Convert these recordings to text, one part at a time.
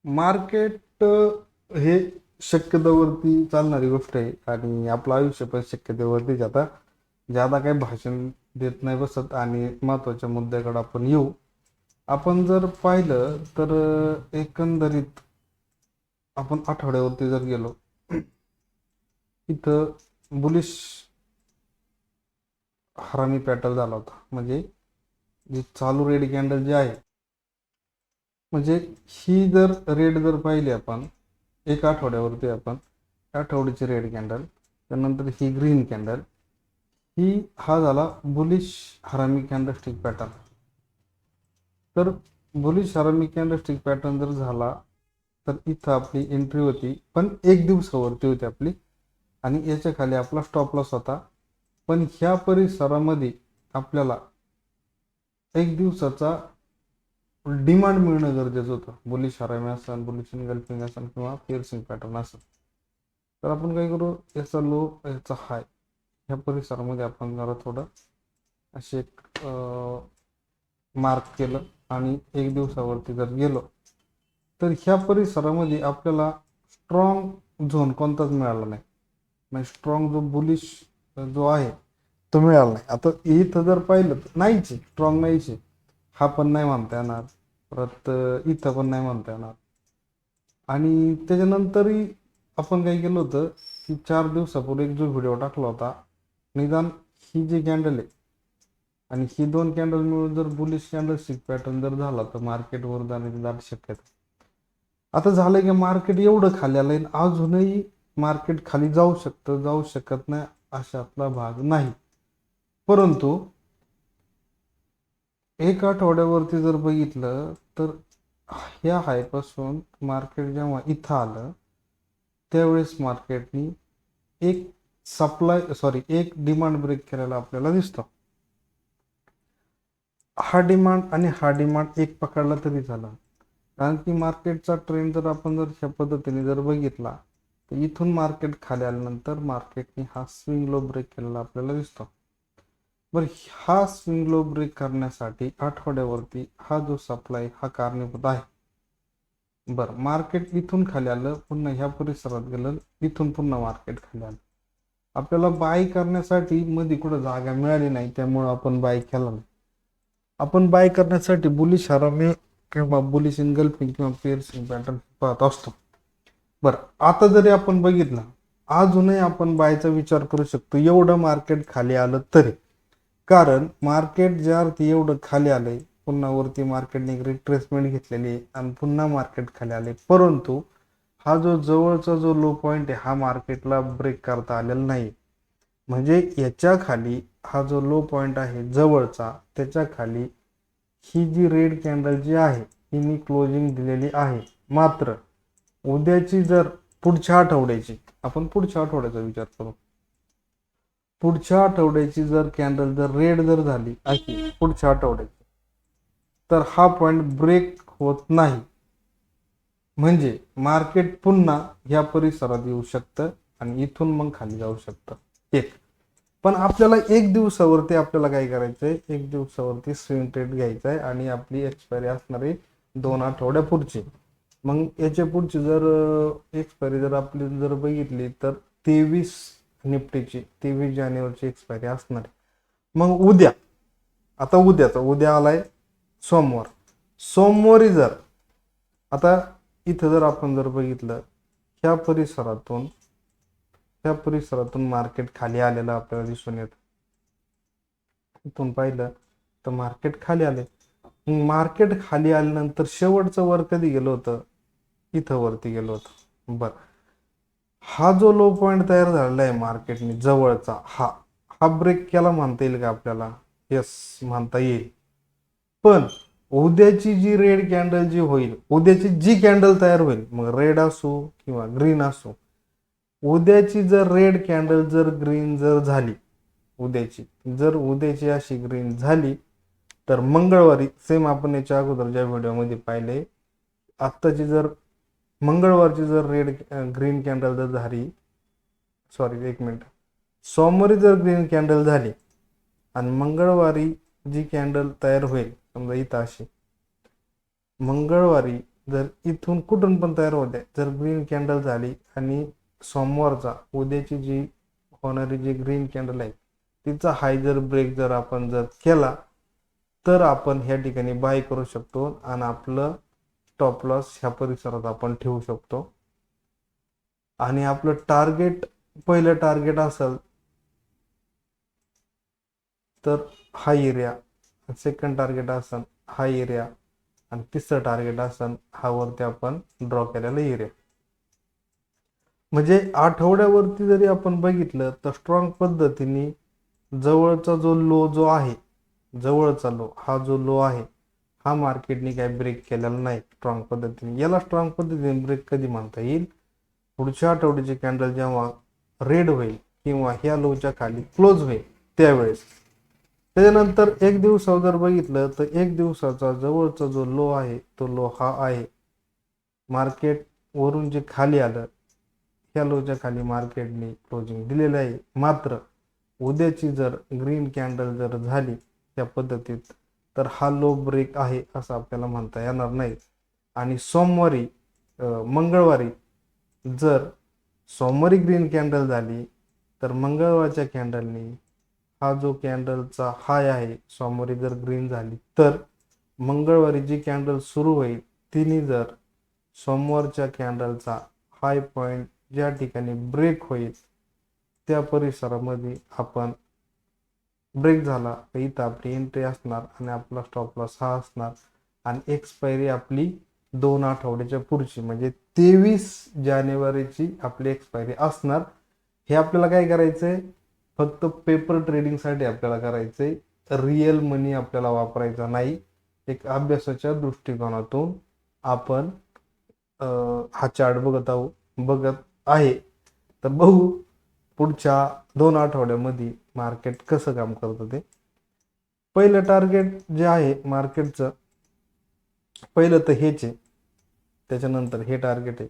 Market हे शक्यतेवरती चालणारी गोष्ट आहे आणि आपलं आयुष्य पण शक्यतेवरतीच आता ज्यादा काही भाषण देत नाही बसत आणि महत्त्वाच्या मुद्द्याकडे आपण येऊ. आपण जर पाहिलं तर एकंदरीत आपण आठवड्यावरती जर गेलो इथं बुलिश हरामी पॅटर्न झाला होता. म्हणजे जे चालू रेड कॅन्डल जे आहे, म्हणजे ही जर रेड जर पाहिली आपण एक आठवड्यावरती, आपण आठवड्याची रेड कॅन्डल, त्यानंतर ही ग्रीन कॅन्डल, ही हा झाला बुलिश हरामी कॅन्डलस्टिक पॅटर्न. तर बुलिश हरामी कॅन्डलस्टिक पॅटर्न जर झाला तर इथं आपली एंट्री होती, पण एक दिवसावरती होती आपली, आणि याच्या खाली आपला स्टॉप लॉस होता. पण ह्या परिसरामध्ये आपल्याला एक दिवसाचा डिमांड मिळणं गरजेचं होतं. बुलिश हरामी असेल, बुलिश इनगल्फिंग असेल किंवा पिअर्सिंग पॅटर्न असेल. तर आपण काय करू, याचा लो याचा हाय ह्या परिसरामध्ये आपण जरा थोडं असे एक मार्क केलं आणि एक दिवसावरती जर गेलो तर ह्या परिसरामध्ये आपल्याला स्ट्रॉंग झोन कोणताच मिळाला नाही. म्हणजे स्ट्रॉंग जो बुलिश जो आहे तो मिळाला नाही. आता इथं जर पाहिलं तर नाहीच, स्ट्रॉंग नाहीच. हा पण नाही म्हणता येणार, परत इथं पण नाही म्हणता येणार. आणि त्याच्यानंतरही आपण काय केलं होतं की 4 दिवसापूर्वी एक जो व्हिडिओ टाकला होता, निदान ही जी कॅन्डल आहे आणि ही दोन कॅन्डल मिळून जर बुलिश कॅन्डलस्टिक पॅटर्न जर झाला तर मार्केटवर जाण्याची दाट शक्यता. आता झालं की मार्केट एवढं खाली आलंय, अजूनही मार्केट खाली जाऊ शकतं, जाऊ शकत नाही अशातला भाग नाही. परंतु एक आठवड्यावरती जर बघितलं तर ह्या हायपासून मार्केट जेव्हा इथं आलं त्यावेळेस मार्केटनी एक एक डिमांड ब्रेक केलेला आपल्याला दिसतो. हा डिमांड आणि हा डिमांड एक पकडला तरी झाला, कारण की मार्केटचा ट्रेंड जर आपण जर ह्या पद्धतीने जर बघितला तर इथून मार्केट खाली आल्यानंतर मार्केटने हा स्विंग लो ब्रेक केलेला आपल्याला दिसतो. बरं, हा स्विंग लो ब्रेक करण्यासाठी आठवड्यावरती हा जो सप्लाय हा कारणीभूत आहे. बरं, मार्केट इथून खाली आलं, पुन्हा ह्या परिसरात गेलं, इथून पुन्हा मार्केट खाली आलं. आपल्याला बाय करण्यासाठी मध्ये कुठं जागा मिळाली नाही, त्यामुळे आपण बाय केला नाही. आपण बाय करण्यासाठी बुलिश हरामी किंवा बुलिश इनगल्फिंग किंवा पिअर्सिंग पॅटर्न पाहत असतो. बरं, आता जरी आपण बघितलं, अजूनही आपण बायचा विचार करू शकतो एवढं मार्केट खाली आलं तरी. कारण मार्केट ज्यावरती एवढं खाली आलंय, पुन्हा वरती मार्केटने रिट्रेसमेंट घेतलेली आहे आणि पुन्हा मार्केट खाली आले, परंतु हा जो जवळचा जो लो पॉइंट आहे हा मार्केटला ब्रेक करता आलेला नाही. म्हणजे याच्या खाली हा जो लो पॉइंट आहे जवळचा, त्याच्या खाली ही जी रेड कॅन्डल जी आहे ही मी क्लोजिंग दिलेली आहे. मात्र उद्याची जर पुढच्या आठवड्याची, आपण पुढच्या आठवड्याचा विचार करू, पुढच्या आठवड्याची जर कॅन्डल जर रेड जर झाली अशी पुढच्या आठवड्याची, तर हा पॉइंट ब्रेक होत नाही. म्हणजे मार्केट पुन्हा ह्या परिसरात येऊ शकतं आणि इथून मग खाली जाऊ शकतं. एक पण आपल्याला एक दिवसावरती आपल्याला काय करायचंय, एक दिवसावरती स्विंग ट्रेड घ्यायचा आहे आणि आपली एक्सपायरी असणारी 2 आठवड्या पुढची. मग याच्या पुढची जर एक्सपायरी जर आपली जर बघितली तर 23 जानेवारीची एक्सपायरी असणार आहे. मग उद्या, आता उद्या आलाय सोमवार, सोमवारी जर आता इथं जर आपण जर बघितलं ह्या परिसरातून मार्केट खाली आलेलं आपल्याला दिसून येतं. इथून पाहिलं तर मार्केट खाली आले. मार्केट खाली आल्यानंतर शेवटचं वर कधी गेलं होतं, इथं वरती गेलो होतं. बर, हा जो लो पॉइंट तयार झालेला आहे मार्केटने जवळचा, हा हा ब्रेक केला म्हणता येईल का आपल्याला? यस, म्हणता येईल. पण उद्याची जी रेड कॅन्डल जी होईल, उद्याची जी कॅन्डल तयार होईल, मग रेड असो किंवा ग्रीन असो, उद्याची जर रेड कॅन्डल जर ग्रीन जर झाली, उद्याची अशी ग्रीन झाली, तर मंगळवारी सेम आपण याच्या अगोदरच्या व्हिडिओमध्ये पाहिले, आत्ताची जर मंगळवारची जर रेड ग्रीन कॅन्डल जर झाली, सॉरी एक मिनिट, सोमवारी जर ग्रीन कॅन्डल झाली आणि मंगळवारी जी कॅन्डल तयार होईल, समजा इथं अशी, मंगळवारी जर इथून कुठून पण तयार होते, जर ग्रीन कॅन्डल झाली आणि सोमवारचा उद्याची जी होणारी जी ग्रीन कॅन्डल आहे तिचा हाय जर ब्रेक जर आपण जर केला तर आपण ह्या ठिकाणी बाय करू शकतो आणि आपलं स्टॉप लॉस ह्या परिसरात आपण ठेवू शकतो. आणि आपलं टार्गेट, पहिलं टार्गेट असेल तर हा एरिया, सेकंड टार्गेट असेल हा एरिया आणि तिसरं टार्गेट असेल हा वरती आपण ड्रॉ केलेला एरिया. म्हणजे आठवड्यावरती जरी आपण बघितलं तर स्ट्रॉंग पद्धतीने जवळचा जो लो जो आहे, जवळचा लो हा जो लो आहे हा मार्केटने काही ब्रेक केलेला नाही स्ट्रॉंग पद्धतीने. याला स्ट्रॉंग पद्धतीने ब्रेक कधी म्हणता येईल? पुढच्या आठवड्याची कॅन्डल जेव्हा रेड होईल किंवा ह्या लोच्या खाली क्लोज होईल त्यावेळेस. त्याच्यानंतर एक दिवसावर जर बघितलं तर एक दिवसाचा जवळचा जो लो आहे तो लो हा आहे. मार्केट वरून जे खाली आलं ह्या लोच्या खाली मार्केटने क्लोजिंग दिलेलं आहे. मात्र उद्याची जर ग्रीन कॅन्डल जर झाली त्या पद्धतीत तर हा लो ब्रेक आहे असं आपल्याला म्हणता येणार नाही. आणि सोमवारी मंगळवारी जर सोमवारी ग्रीन कॅन्डल झाली तर मंगळवारच्या कॅन्डलनी हा जो कॅन्डलचा हाय आहे सोमवारी जर ग्रीन झाली तर मंगळवारी जी कॅन्डल सुरू होईल तिने जर सोमवारच्या कॅन्डलचा हाय पॉइंट ज्या ठिकाणी ब्रेक होईल त्या परिसरामध्ये आपण ब्रेक झाला तर इथं आपली एंट्री असणार आणि आपला स्टॉप लॉस हा असणार. आणि एक्सपायरी आपली 2 आठवड्याच्या पुढची म्हणजे 23 जानेवारीची आपली एक्सपायरी असणार. हे आपल्याला काय करायचंय? फक्त पेपर ट्रेडिंगसाठी आपल्याला करायचंय. रिअल मनी आपल्याला वापरायचा नाही. एक अभ्यासाच्या दृष्टिकोनातून आपण हा चार्ट बघत आहे. तर बघू पुढच्या 2 आठवड्यामध्ये मार्केट कसं काम करतं ते. पहिलं टार्गेट जे आहे मार्केटचं, पहिलं तर हेच आहे, त्याच्यानंतर हे टार्गेट आहे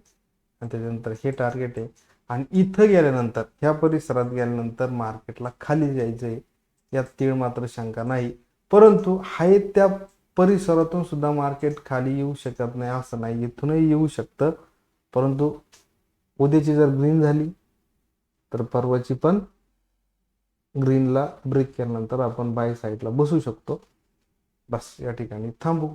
आणि त्याच्यानंतर हे टार्गेट आहे. आणि इथं गेल्यानंतर ह्या परिसरात गेल्यानंतर मार्केटला खाली जायचं आहे यात तीळ मात्र शंका नाही. परंतु हाय त्या परिसरातून सुद्धा मार्केट खाली येऊ शकत नाही असं नाही, इथूनही येऊ शकतं. परंतु उद्याची जर ग्रीन झाली तर परवाची पण ग्रीनला ब्रेक केल्यानंतर आपण बाय साईडला बसू शकतो. बस या ठिकाणी थांबू.